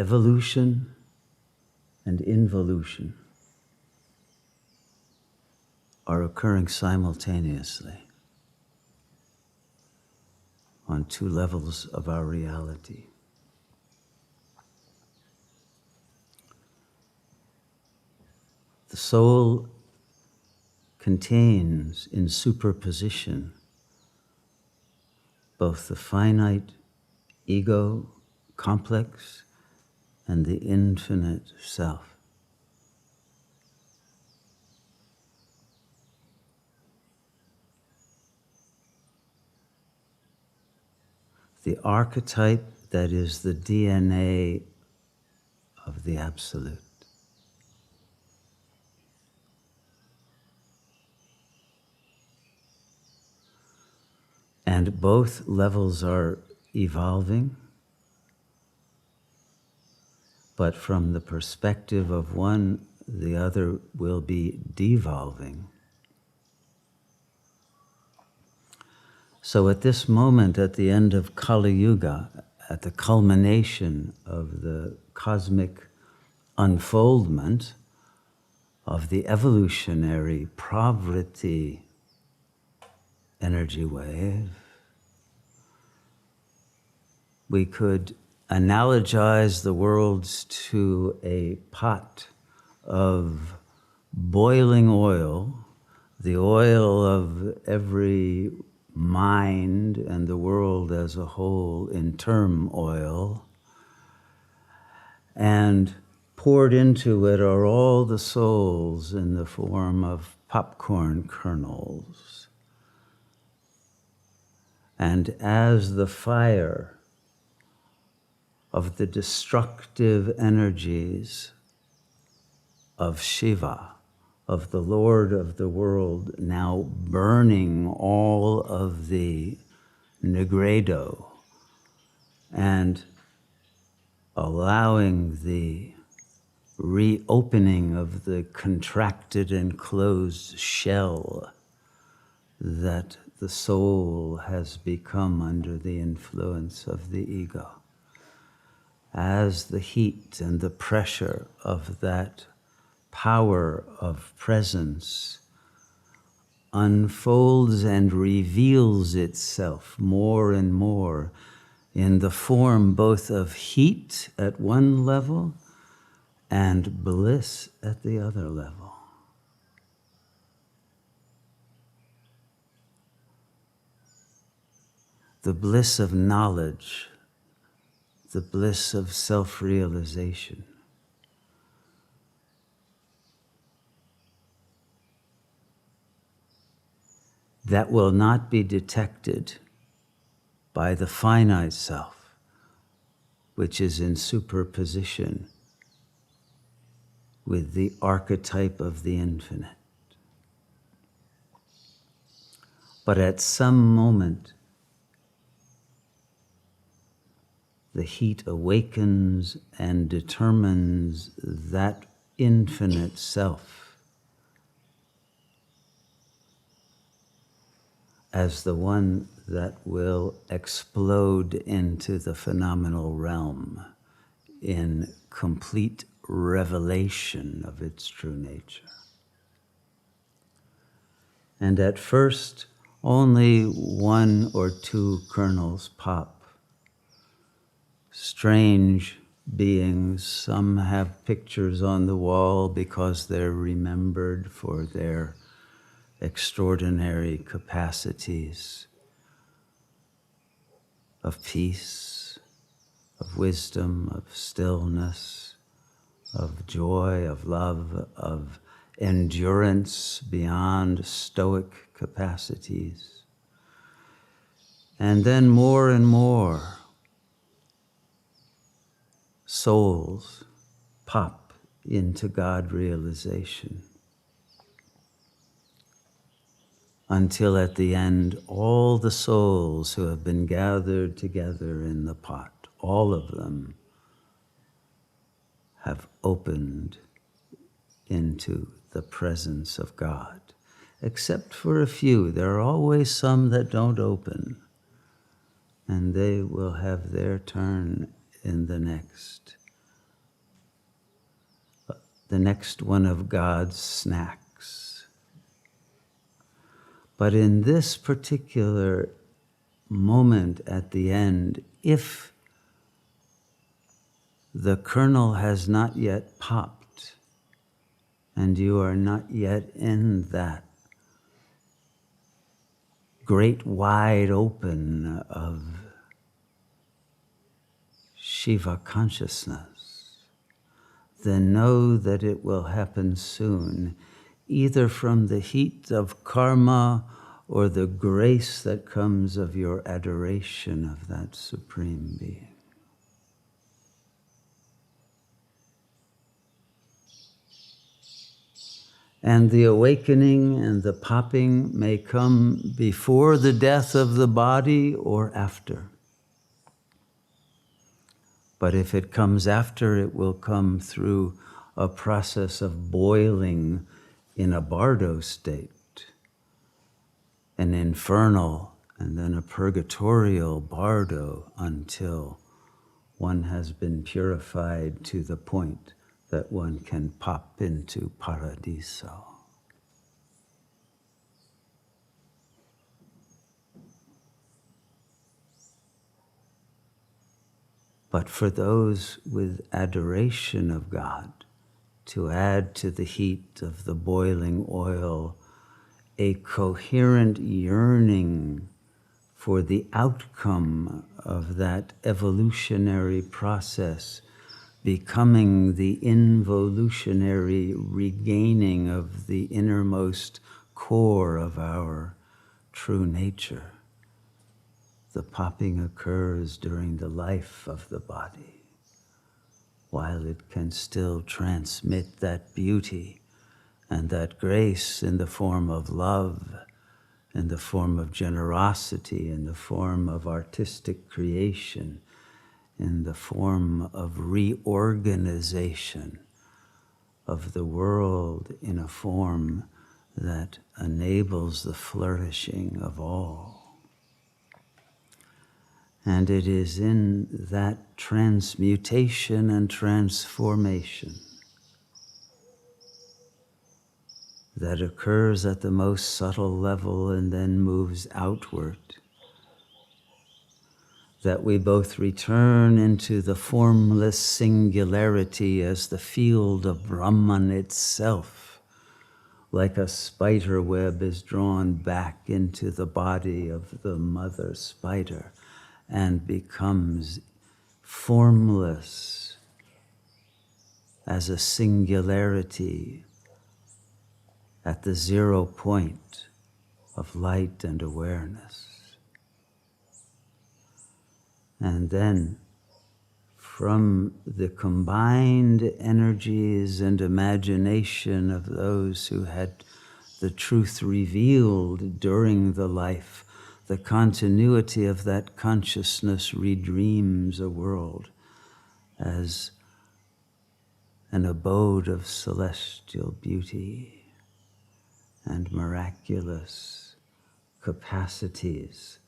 evolution and involution are occurring simultaneously on two levels of our reality. The soul contains in superposition both the finite ego complex and the infinite self. The archetype that is the DNA of the Absolute. And both levels are evolving, but from the perspective of one, the other will be devolving. So at this moment, at the end of Kali Yuga, at the culmination of the cosmic unfoldment of the evolutionary pravriti energy wave, we could analogize the worlds to a pot of boiling oil, the oil of every mind and the world as a whole in turmoil, and poured into it are all the souls in the form of popcorn kernels. And as the fire of the destructive energies of Shiva, of the Lord of the world, now burning all of the nigredo and allowing the reopening of the contracted and closed shell that the soul has become under the influence of the ego. As the heat and the pressure of that power of presence unfolds and reveals itself more and more in the form both of heat at one level and bliss at the other level. The bliss of knowledge, the bliss of self-realization. That will not be detected by the finite self, which is in superposition with the archetype of the infinite. But at some moment, the heat awakens and determines that infinite self as the one that will explode into the phenomenal realm in complete revelation of its true nature. And at first, only one or two kernels pop. Strange beings, some have pictures on the wall because they're remembered for their extraordinary capacities of peace, of wisdom, of stillness, of joy, of love, of endurance beyond stoic capacities. And then more and more souls pop into God realization, until at the end, all the souls who have been gathered together in the pot, all of them have opened into the presence of God, except for a few. There are always some that don't open, and they will have their turn in the next the next one of God's snacks. But in this particular moment at the end, if the kernel has not yet popped and you are not yet in that great wide open of Shiva consciousness, then know that it will happen soon, either from the heat of karma or the grace that comes of your adoration of that Supreme Being. And the awakening and the popping may come before the death of the body or after. But if it comes after, it will come through a process of boiling in a bardo state, an infernal and then a purgatorial bardo, until one has been purified to the point that one can pop into paradiso. But for those with adoration of God, to add to the heat of the boiling oil a coherent yearning for the outcome of that evolutionary process, becoming the involutionary regaining of the innermost core of our true nature. The popping occurs during the life of the body, while it can still transmit that beauty and that grace in the form of love, in the form of generosity, in the form of artistic creation, in the form of reorganization of the world in a form that enables the flourishing of all. And it is in that transmutation and transformation that occurs at the most subtle level and then moves outward, that we both return into the formless singularity as the field of Brahman itself, like a spider web is drawn back into the body of the mother spider and becomes formless as a singularity at the 0 point of light and awareness. And then, from the combined energies and imagination of those who had the truth revealed during the life, the continuity of that consciousness redreams a world as an abode of celestial beauty and miraculous capacities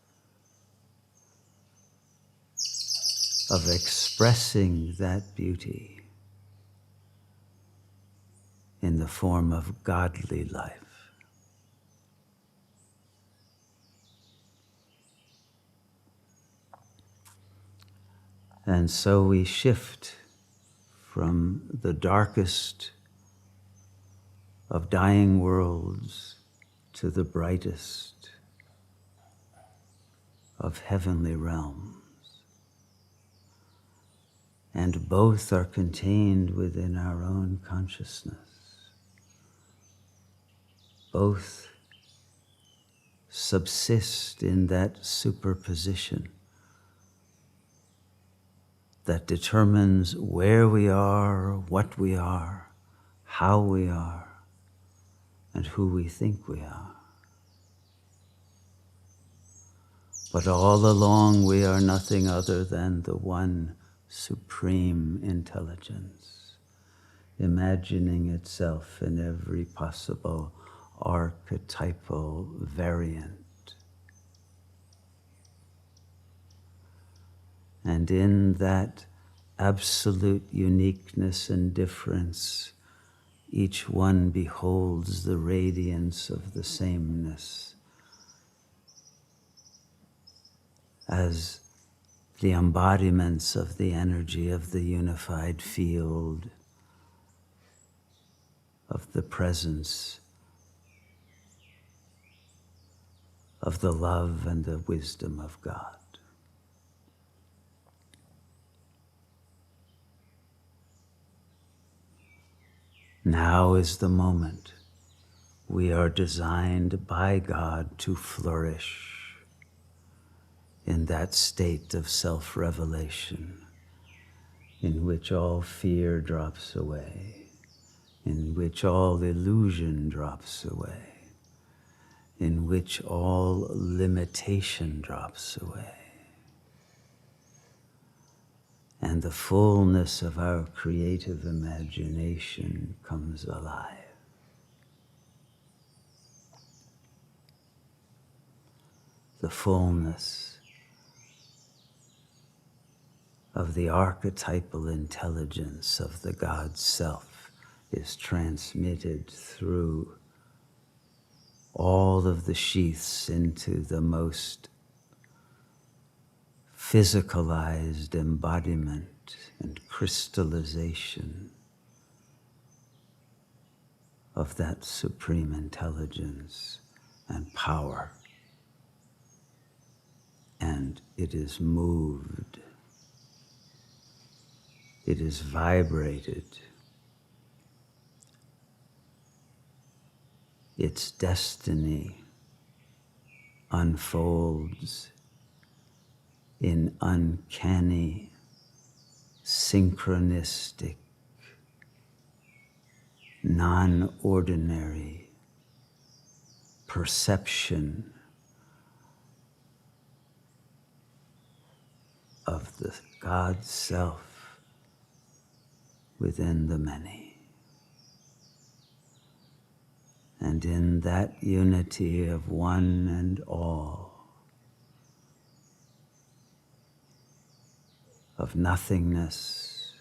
of expressing that beauty in the form of godly life. And so we shift from the darkest of dying worlds to the brightest of heavenly realms. And both are contained within our own consciousness. Both subsist in that superposition that determines where we are, what we are, how we are, and who we think we are. But all along we are nothing other than the one supreme intelligence, imagining itself in every possible archetypal variant. And in that absolute uniqueness and difference, each one beholds the radiance of the sameness as the embodiments of the energy of the unified field of the presence of the love and the wisdom of God. Now is the moment. We are designed by God to flourish in that state of self-revelation in which all fear drops away, in which all illusion drops away, in which all limitation drops away, and the fullness of our creative imagination comes alive. The fullness of the archetypal intelligence of the God Self is transmitted through all of the sheaths into the most physicalized embodiment and crystallization of that supreme intelligence and power. And it is moved, it is vibrated, its destiny unfolds in uncanny, synchronistic, non-ordinary perception of the God Self within the many. And in that unity of one and all, of nothingness,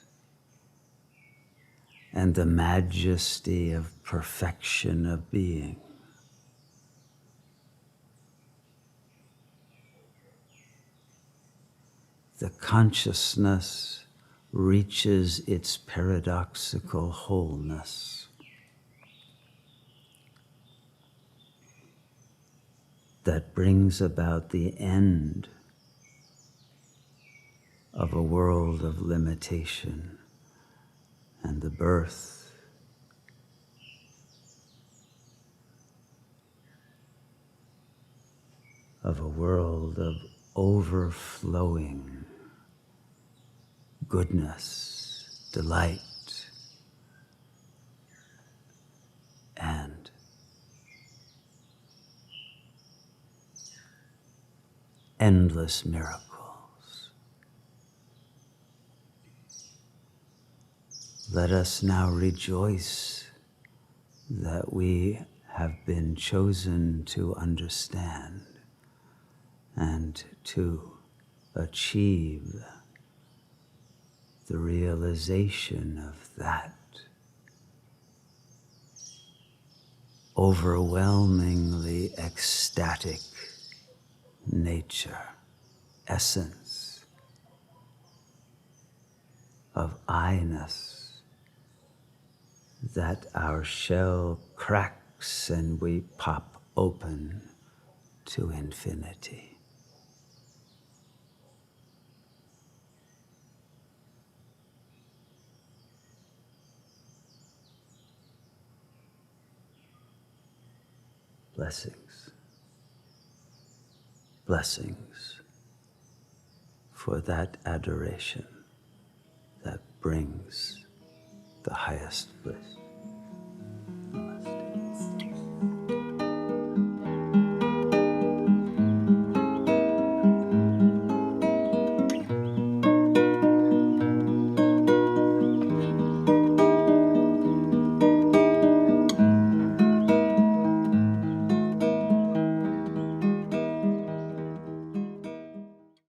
and the majesty of perfection of being, the consciousness reaches its paradoxical wholeness. That brings about the end of a world of limitation and the birth of a world of overflowing goodness, delight, and endless miracles. Let us now rejoice that we have been chosen to understand and to achieve the realization of that overwhelmingly ecstatic nature, essence of I-ness, that our shell cracks and we pop open to infinity. Blessings, blessings for that adoration that brings the highest bliss.